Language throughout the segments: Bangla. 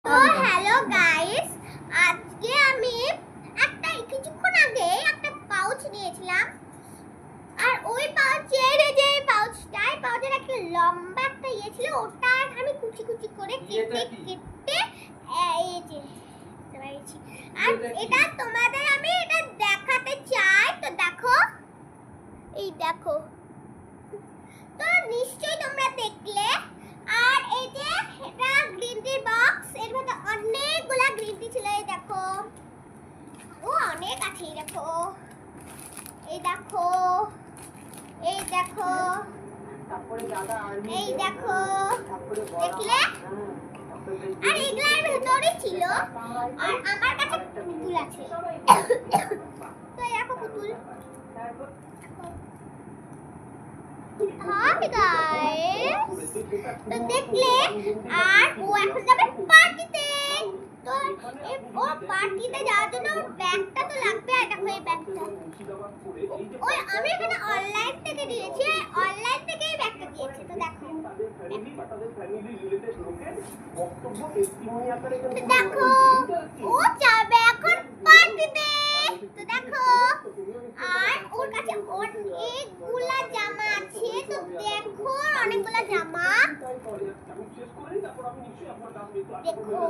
হ্যালো গাইস, আজকে আমি কিছুক্ষণ আগে একটা পাউচ নিয়েছিলাম। আর ওই পাউচের পাউচের একটা লম্বা একটা ইয়ে ছিল, ওটা আমি কুচি কুচি করে কেটে এই যে আর এটা তোমাদের আমি এটা দেখাতে চাই। তো দেখো, এই দেখো, তো নিশ্চয়ই তোমরা দেখলে। আর এই যে এটা গ্রিন টি বক্স, এর মধ্যে অনেকগুলা গ্রিন টি ছিল। এই দেখো, ও অনেক আছে। এই দেখো, এই দেখো, এই দেখো, এই দেখো, দেখলে? আর এগুলার ভেতরে ছিল। আর আমার কাছে পুতুল আছে। তো দেখো পুতুল। হাই গাইস, তো দেখলে? আর ও এখন যাবে পার্টিতে। তো ও পার্টিতে যাওয়ার জন্য ব্যাগটা তো লাগবে। আর দেখো এই ব্যাগটা, ওই আমি এখানে অনলাইন থেকে দিয়েছি, অনলাইন থেকে এই ব্যাগটা দিয়েছি। তো দেখো, দেখো ও যাবে এখন পার্টিতে। তো দেখো, আর ওর কাছে অনেকগুলা জামা আছে। তো দেখো, অনেকগুলা জামা। দেখো,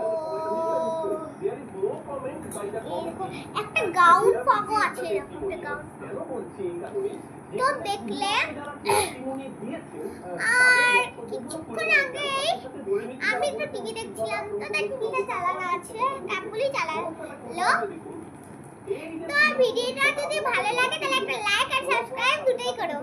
একটা গাউন পাবো আছে। একটা গাউন। তো দেখলে? আর কিছুক্ষণ আগে আমি একটু টিভি দেখছিলাম। তো তাই টিভিটা চালানো আছে, কাকুলি চালালো। তো ভিডিওটা যদি ভালো লাগে তাহলে একটা লাইক আর সাবস্ক্রাইব দুটোই করো।